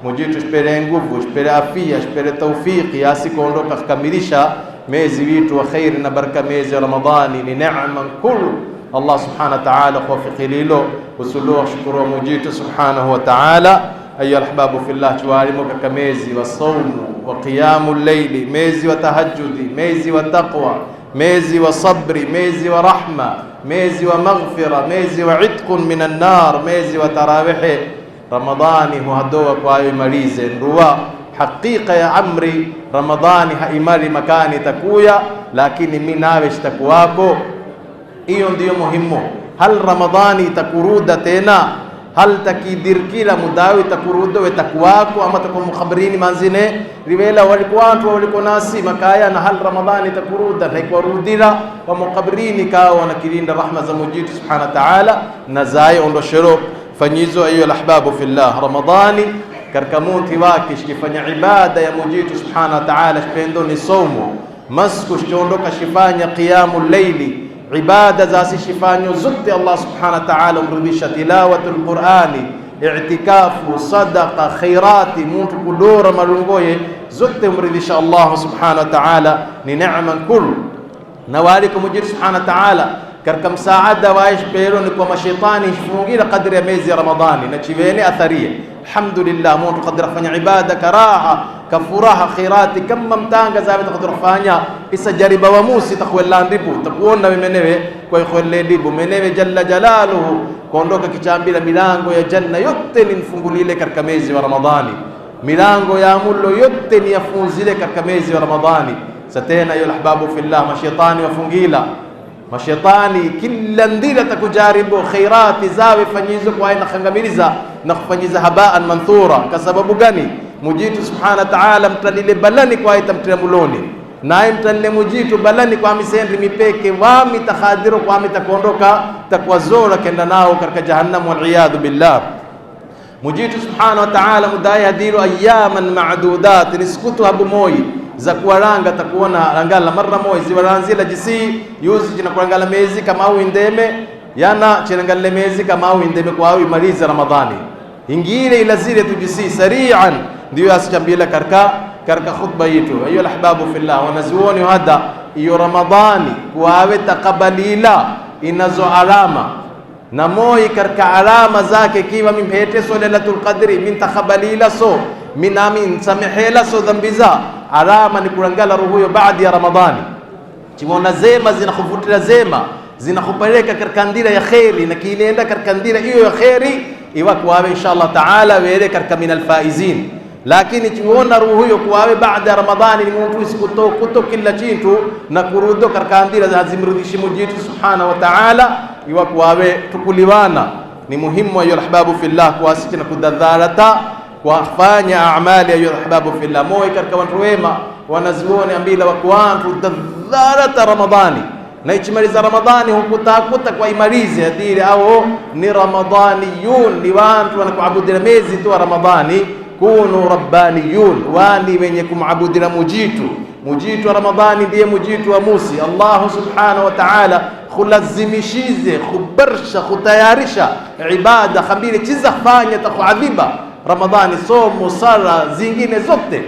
mujitu shpere nguvu, shpere afia, shpere taufiki asikuondoka kukamilisha mezi witu wa khairi na baraka mezi ya Ramadhani. Ni neema nkulu Allah subhanahu wa ta'ala kuwafikiri hilo. Usuluhu shukuru mujitu subhanahu wa ta'ala. Ayyuha al-ahbabu fillah, tuwalimu katika mezi wa saumu wa qiyamul layli, mezi wa tahajjudi, mezi wa taqwa, mezi wa sabri, mezi wa rahma, mezi wa maghfira, mezi wa itqun minan nar, mezi wa tarawihi. Ramadhani huhadoa kwa ayo imalize nruwa hakika ya amri. Ramadhani haimari makani takuya, lakini mimi nawe shtakuwako. Hiyo ndiyo muhimu. Hal Ramadhani itakuruda tena? Hal takidir kila mudawi takuruda wetakuwako, ama takuwa mukhabirini manzine riwela walikuwa watu walikuwa nasi makaya, na hal Ramadhani itakuruda na ikwarudira wa mukhabirini kawa na kilinda rahma za mujitu subhanahu wa ta'ala na zai ondoshero fanyizo. Ayu al-ahbabu fillah, Ramadhani katika munti wake shikifanya ibada ya mujitu subhanahu wa ta'ala, shipendo ni somo masku shiondoka shifanya qiyamul layli, ibada za sishifanyo zote Allah subhanahu wa ta'ala umrudisha, tilawatul Qur'ani, i'tikafu, sadaqa, khairati, mtu kudora malungoye zote umridhisha Allah subhanahu wa ta'ala. Ni neema nkulu na walikum mujitu subhanahu wa ta'ala katika msaada waish pero ni kwa mashaitani shifungira kadri ya mezi ya Ramadhani na chivene atharia. Alhamdulillah, mtu kadri fanya ibada karaha kafuraha khairati kama mtanga za vitu kadri fanya isa jariba wa musi takwela ndipo takuona menewe kwa ikhwele ndipo menewe jalla jalaluhu kuondoka kichambila milango ya janna yote ni mfungulile katika mezi wa Ramadhani, milango ya mullo yote ni yafunzile katika mezi wa Ramadhani. Satena ayu ahbabu fillah, mashaitani wafungila, mashaitani kila ndila takujaribu khairati zawe fanyizo kwa aina khangamiliza na kufanyiza habaan manthura. Kwa sababu gani? Mujitu subhanahu wa ta'ala mtalile balani kwa aita mtramuloni, naye mtalile mujitu balani kwa misendi mipeke wami takhadiru kwa mitakondoka takwazora kenda nao katika jahannam wal iyad billah. Mujitu subhanahu wa ta'ala mudai hadiru ayaman ma'dudat, niskutu habu moyi za kuwaranga takuona rangala marra moyi ziwaranzila jisi yuzi jina kurangala mezi kama au indeme yana chenangale mezi kama au indeme kwa au imaliza Ramadhani ingine ila zile tujisi sari'an. Ndio asichambila karka khutba yetu. Ayu alahbabu fillah, wanazuoni hada iyo Ramadhani kuawe takabalila inazo alama na moyi karka alama zake kiwa mimpete so lailatul qadri min takabalila so minamin samehela so dhambiza alama ni kurangala ruhuyo baada ya Ramadhani. Chimona zema zinakuvutila zema zinakupeleka katika ndira ya khairi, na kiinenda katika ndira hiyo ya khairi iwako wawe inshallah taala wele katika minal faizin. Lakini chiona ruhuyo kuwawe baada ya Ramadhani ni mtu isikuto kila chintu na kurudo katika ndira za zimrudishi mujitu subhanahu wa ta'ala iwako wawe tukuliwana. Ni muhimu ayu ahbabu fillah kuasiki na kudadharata kuafanya amali ayu ahbabu fillah moyo katika watu wema wanazuoni ambila wako watu dadharata Ramadhani na ichimaliza Ramadhani hukutakuta kwa imalize adili au ni Ramadhaniyun, ni watu wanakuabudira mezi tu Ramadhani. Kunu rabbaniyun, wani wenye kumabudira mujitu wa Ramadhani ndiye mujitu wa musi. Allah subhanahu wa ta'ala khulazimishize khubarsha khutayarisha ibada khabili chiza fanya takuadhiba Ramadhani, somo sala zingine zote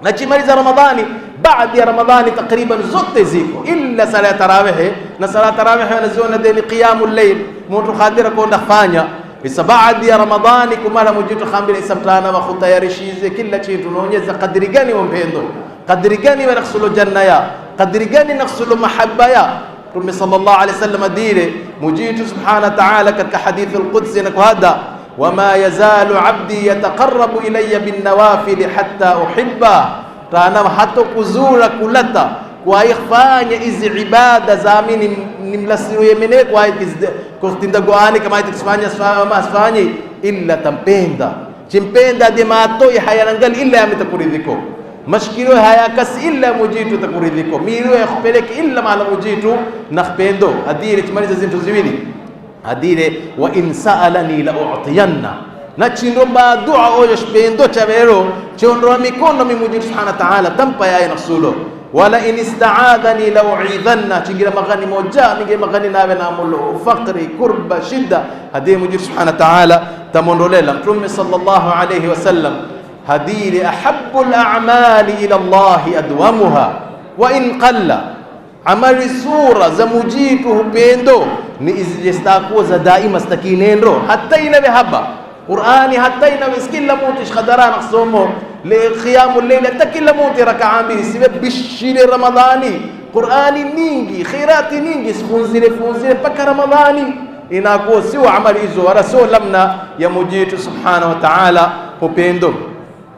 na chimaliza Ramadhani. Baada ya Ramadhani takriban zote ziko illa sala tarawih, na sala tarawih wanaziona deni qiyamul layl mtu khadira kwenda fanya isa baada ya Ramadhani kumala mujitu khambila isa mtana wa khutayarishize kila kitu naonyesha kadri gani wa mpendo, kadri gani wa nakhsulu janna ya, kadri gani nakhsulu mahabba ya Mtume sallallahu alayhi wasallam dire mujitu subhanahu wa ta'ala katika hadith al-Qudsi na kuhada wama yazalu abdi yataqarrabu ilayya bin nawafil hatta uhibba, tana hato kuzura kulata kwa ifanya hizi ibada za amini nimlasiwe yemene kwa kustinda goani kama itikifanya asfanye illa tampenda chimpenda de mato hayarangal illa yamtakuridhiko mashkilo hayakasi illa mujitu takuridhiko miro yakupeleke illa mala mujitu nakhpendo adire chimaliza zintu ziwili adire wa in sa'alani la u'tiyanna na chinomba dua oyo shpendo chavero chondro mikono mimujitu subhanahu wa ta'ala tampa ya nasulo wala in ista'adani la u'idhanna chingira magani moja ninge magani nawe na mulo faqri kurba shidda hadi mujitu subhanahu wa ta'ala tamondolela. Mtume sallallahu alayhi wasallam hadiri ahabbu al-a'mali ila Allah adwamuha wa in qalla, amali sura za mujitu hupendo ni izijestakuwa za daima stakinendo hata inawe haba Qur'ani hata inawe kila mtu shkhadara naqsomo li qiyamul layl hata kila mtu rak'a mbili sibe bishiri Ramadhani Qur'ani nyingi khairati nyingi sifunzile mpaka Ramadhani inakuwa sio amali hizo wala sio lamna ya mujitu subhanahu wa ta'ala upendo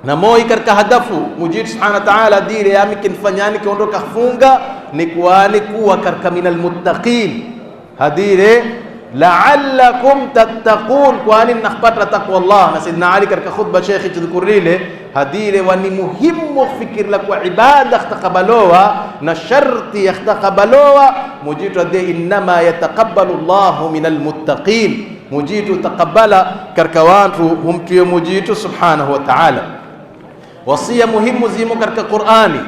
na moi katika hadafu mujitu subhanahu wa ta'ala dile yami kinfanyani kiondoka funga ni kuani kuwa katika minal muttaqin hadire la'allakum tattaqun, kwani nakpata taqwa Allah. Na Sayyidina Ali katika khutba Sheikh tudhukurile hadire wani muhimu fikir la kwa ibada ikhtakabalowa na sharti ikhtakabalowa mujitu ade inma yataqabbalu Allahu minal muttaqin, mujitu taqabbala katika watu humtuye mujitu subhanahu wa ta'ala. Wasia muhimu zimo katika Qur'ani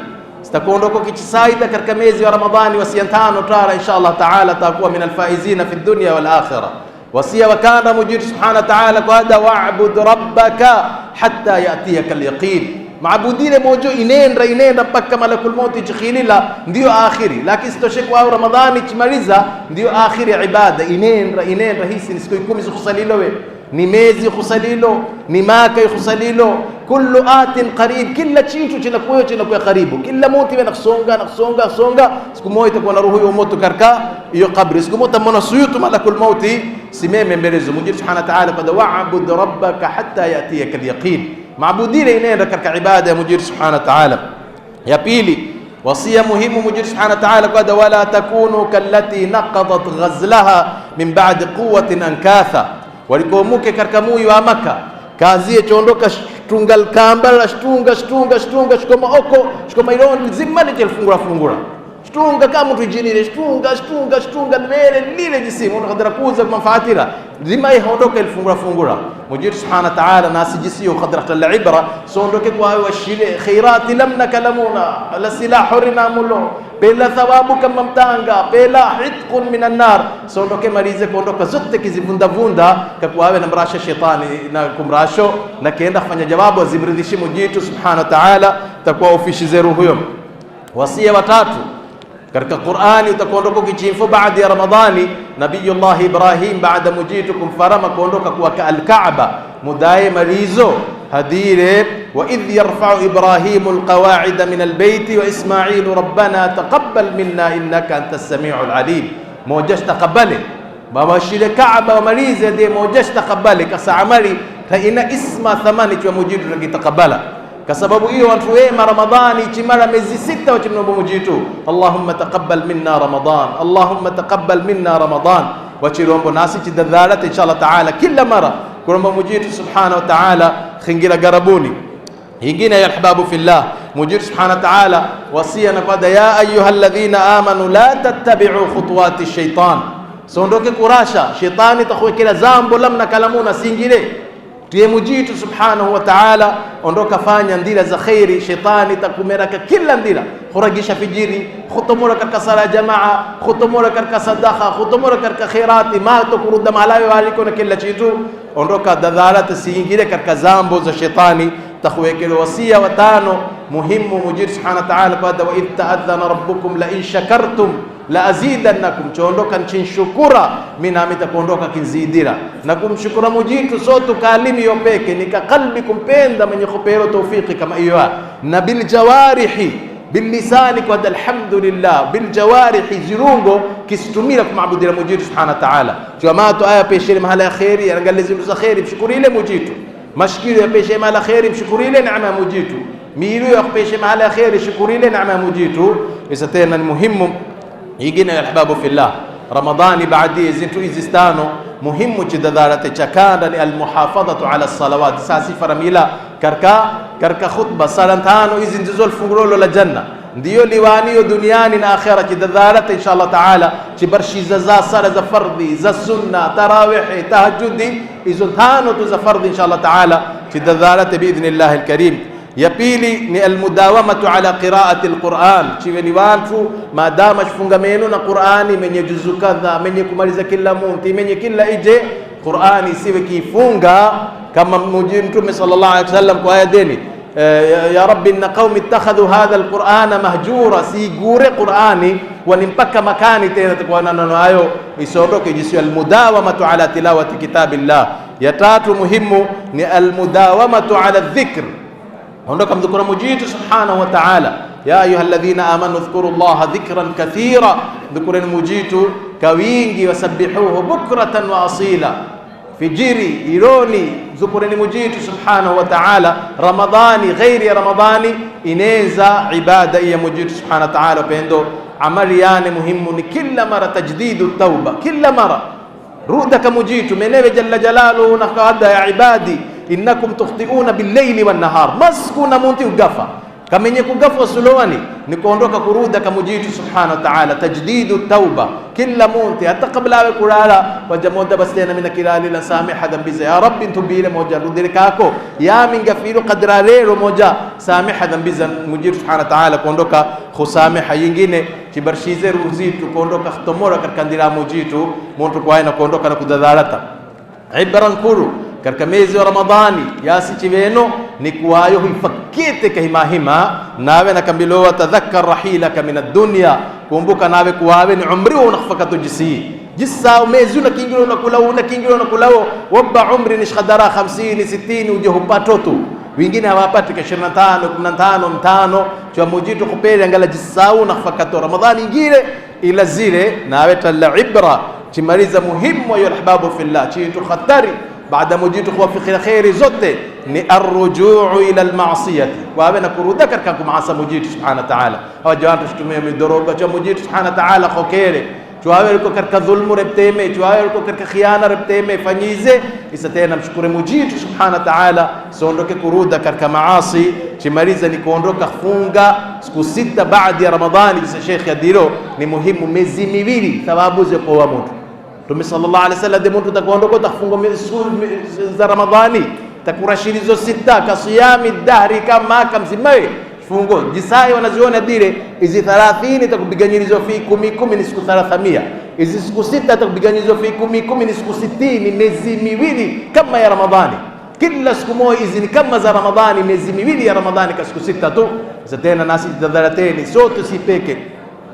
sitakuondoko kichisaida katika mwezi wa Ramadhani, wasia tano tara inshallah taala takuwa min alfaizina fi dunya wal akhirah. Wasia wakana mujitu subhanahu wa ta'ala kwa hada wa'bud rabbaka hatta yatiyaka al-yaqin, maabudile mojo inenda mpaka malakul mauti chikhilila ndio akhiri, lakini sitoshe kwa Ramadhani chimaliza ndio akhiri ibada inenda hisi ni siku 10 zikusalilo we ni mezi khusalilo ni maka khusalilo kullu atin qarib, kila kitu chinakuwa karibu, kila mtu anakusonga siku moja itakuwa na ruhu ya moto karka hiyo kabri, siku moja mwana suyutu malakul mauti simeme mbele za Mungu subhanahu wa ta'ala, qad wa'bud rabbaka hatta yatiyaka al-yaqin, maabudile inaenda katika ibada ya Mungu subhanahu wa ta'ala. Ya pili wasia muhimu Mungu subhanahu wa ta'ala qad wala takunu kallati naqadat ghazlaha min ba'di quwwatin ankatha, walikomuke katika muyi wa Maka kazie chondoka shtungal kambala shtunga shikoma oko shikoma iloni zima fungura shtunga kama mtu jinile shtunga mbele lile jisimu unakadara kuza mafatira zima ihondoka fungura Mujid subhanahu wa ta'ala nasi jisiyo qadrat al-ibra sondoke kwa wa shile khairati lam nakalamuna la silahu rinamulo bela thawabu kama mtanga bela hitqun minan nar, sondoke malize kuondoka zote kizivunda kwa wewe na mrasha shetani na kumrasho na kienda kufanya jawabu azimridhishi Mujid subhanahu wa ta'ala takuwa ofishi zeru huyo. Wasia watatu katika Qur'ani utakuondoka kichifo baada ya Ramadhani, Nabiyullah Ibrahim baada mujitu kumfarama kuondoka kwa al-Kaaba mudaye malizo hadire wa idh yarfa'u Ibrahimu al-qawa'ida min al-bayti wa Ismailu rabbana taqabbal minna innaka antas sami'ul alim, mojash taqabbale baba shile Kaaba wa malize de mojash taqabbale kasa amali ta ina isma thamani kwa mujitu rakitaqabbala kwa sababu hiyo watu wema Ramadhani chimara miezi sita wachimnomba mujitu Allahumma taqabbal minna Ramadan, Allahumma taqabbal minna Ramadan, wachirombo nasi chidadhalat inshallah taala kila mara kuromba mujitu subhanahu wa ta'ala khingira garabuni hingine ya ahbabu fillah. Mujitu subhanahu wa ta'ala wasia na kwada ya ayyuhalladhina amanu la tattabi'u khutuwati shaitan, sondoke kurasha shaitani takhwekela zambo lamna kalamuna singile tiye mujitu subhanahu wa ta'ala ondoka fanya ndila za khairi, shetani takumeraka kila ndila khuragisha fijiri khutumura katika sala jamaa khutumura katika sadaqa khutumura katika khairati ma tukuruda malayo aliko na kila kitu ondoka dadharata siingile katika zambo za shetani takhwekele. Wasia watano muhimu mujitu subhanahu wa ta'ala qad wa idh ta'adhana rabbukum la in shakartum la azidannakum, chondoka nchinshukura mina amitakuondoka kinzidira na kumshukura mujitu sotu kalimi yopeke nika kalbi kumpenda mwenye khupero tawfiki kama hiyo na bil jawarihi bil lisani kwa alhamdulillah bil jawarihi zirungo kistumira kumabudira mujitu subhanahu wa ta'ala. Jamaa aya peshe mahala ya khairi angalia za khairi mshukuri ile mujitu, mashkiri ya peshe mahala khairi mshukuri ile neema mujitu, milu ya peshe mahala ya khairi shukuri ile neema mujitu. Isa tena ni muhimu yingine ya ahbabu fillah Ramadhani baadhi zitu izistano muhimu chidadharate chakanda ni almuhafadhatu ala salawat, sasi faramila karka khutba sala tano hizi ndizo fungulo la janna ndiyo liwaniyo duniani na akhera chidadharate inshallah taala chibarshiza za sala za fardhi za sunna tarawih tahajjudi hizo tano tu za fardhi inshallah taala chidadharate biidhnillah alkarim. Ya pili ni almudawamatu ala qiraati alquran, chiwe ni watu maadama shifungameno na Qurani menye juzu kadha menye kumaliza kila munti menye kila ije Qurani siwe kifunga kama Mtume sallallahu alaihi wasallam kwa aya deni ya rabbi inna qaumi ittakhadhu hadha alqur'ana mahjura, sigure Qur'ani wanimpaka makani tena kwa neno hayo isiondoke, jisiyo almudawamatu ala tilawati kitabillah. Ya tatu muhimu ni almudawamatu ala dhikr, ondoka mdhukura mujitu subhanahu wa ta'ala. Ya ayuha alladhina amanu dhkuru llaha dhikran kathira, dhukureni mujitu kawingi, wasabbihuhu bukratan wa asila, fijiri ironi dhukureni mujitu subhanahu wa ta'ala. Ramadhani ghairi ya Ramadhani ineza ibada ya mujitu subhanahu wa ta'ala. Pendo amali yani muhimu ni kila mara tajdidu tauba, kila mara rudaka mujitu menewe jalla jalaluhu na qada ya ibadi innakum tukhti'una bil-layli wan-nahar, maskuna munti ugafa kama yenye kugafa sulowani ni kuondoka kuruda kama mujitu subhanahu wa ta'ala. Tajdidu tauba kila munti, hata kabla ya kulala wajamoda basi tena mina kilali la samiha dhambi ya rabbi ntubile moja rudile kako ya mingafiru qadra lelo moja samiha dhambi mujitu subhanahu wa ta'ala, kuondoka khusamiha yingine kibarshize ruzitu, kuondoka khtomora katika ndira mujitu muntu kwa ina kuondoka na kudadhalata ibran kuru katika mwezi wa Ramadhani yasi chiveno ni kuwayo hifakite kahimahima nawe nakambilowa tadhakkar rahilaka min ad-dunya, kumbuka nawe kuwawe ni umri unakfakatu jisa umezi unakingilo unakulawo wabba umri nishkhadara 50 60 uje hupatotu wengine hawapati ka 25 15 5 cha mujitu kupele angala jisa unakfakatu Ramadhani ingine ila zile nawe tala ibra chimaliza muhimu ya ahbabu fillah chitu khatari baada mujitu kuwa fi khairi zote ni arrujuu ila almaasiyati, wawe na kuruda katika kumasa mujitu subhanahu wa ta'ala. Hawajawantu shitumia midoroga cha mujitu subhanahu wa ta'ala khokere chwawe liko katika dhulmu repteme, chwawe liko katika khiana repteme fanyize isa tena mshukure mujitu subhanahu wa ta'ala, sondoke kuruda katika maasi. Chimaliza ni kuondoka funga siku 6 baada ya Ramadhani. Kisa Sheikh Adilo ni muhimu miezi miwili thawabu za kwa mtu. Mtume sallallahu alaihi wasallam de mtu takuondoka tafunga miezi za Ramadhani takurashilizo 6 kasiyami dahri kama kamzimawe fungo jisai wanaziona dile hizi 30 takupiganyilizo fi 10 ni siku 300, hizi siku 6 takupiganyilizo fi 10 ni siku 60, miezi miwili kama ya Ramadhani. Kila siku moja hizi ni kama za Ramadhani, miezi miwili ya Ramadhani kwa siku 6 tu. Sasa tena nasi tadharateni sote si peke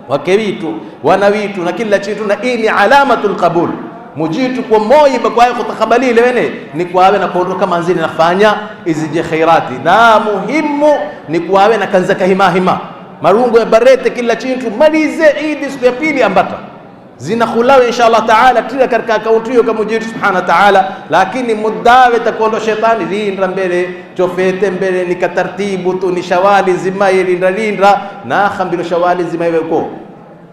wake witu wana witu na kila chitu, na hii ni alamatul qabul mujitu kwa moyo bakwaye kutakabali lewene ni kwawe na kuondoka manzini nafanya izije khairati, na muhimu ni kwawe na kanza kahima marungu ya barete kila chitu malize idi siku ya pili ambata zina khulawe inshallah taala tila katika akaunti hiyo kama mujitu subhanahu wa ta'ala. Lakini mudawe takondo shetani linda mbele chofete mbele ni katartibu tu ni shawali zima linda na khambilo shawali zima yuko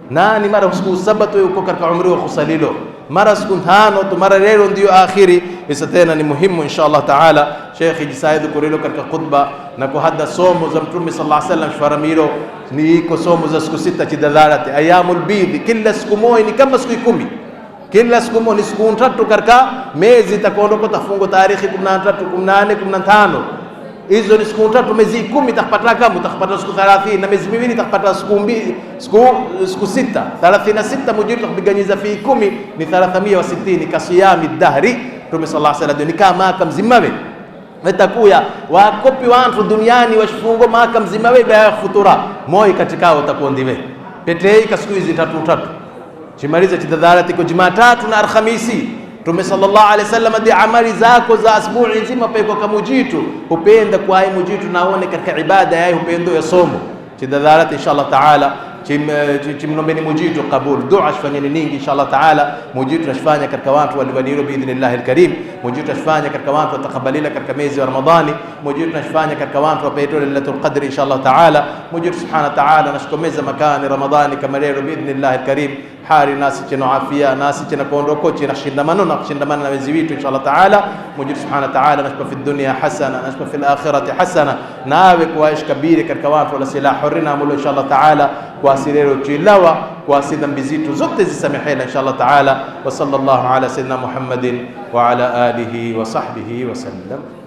nani mara siku sabato yuko katika umri wa khusalilo mara siku 5 tu mara leo ndio akhiri. Isa tena ni muhimu inshallah taala Sheikh jisaid kurilo katika khutba na kuhadda somo za Mtume sallallahu alaihi wasallam faramiro ni iko somo za siku 6 chidadharati ayamul bidh, kila siku moja ni kama siku 10, kila siku moja ni siku 3 katika mwezi itakondoka tafungo tarikhi 13 18 15, hizo ni siku 3 mwezi 10 utakapata kama utakapata siku 30 na mwezi miwili utakapata siku 2 siku 6 36 mujitu kupiganyiza fi 10 ni 360 kasiyami dahri. Mtume sallallahu alaihi wasallam ni kama kamzimawe metakuya wakopi watu duniani washifungo maka mzimawe ya futura moyo katika utakondiwe petei kasiku hizi 3 chimaliza chidadharati kwa Jumatatu na Alhamisi. Mtume sallallahu alaihi wasallam di amali zako za asbuhi nzima peko kama mujitu upenda kwa hai mujitu naone katika ibada yao upendo ya somo chidadharati inshallah taala chimnombeni mujitu kabul dua shfanyeni ningi inshallah taala. Mujitu nashfanya katika watu waliwalio biidhnillah alkarim, mujitu nashfanya katika watu watakabalila katika mwezi wa Ramadhani, mujitu nashfanya katika watu wapeto lailatul qadri inshallah taala. Mujitu subhanahu wa taala nashkomeza makani Ramadhani kama leo biidhnillah alkarim, hali nasi cheno afia nasi chena kuondoko chena shindamano na kushindamana na wezi witu inshallah taala. Mujitu subhanahu wa taala nashpa fi dunya hasana nashpa fi akhirati hasana, nawe kuishi kabiri katika watu wala silah hurina mulo inshallah taala kwa asirero chilawa kwa asida mbizitu zote zisamehela inshallah taala. Wa sallallahu ala sayyidina Muhammadin wa ala alihi wa sahbihi wa sallam.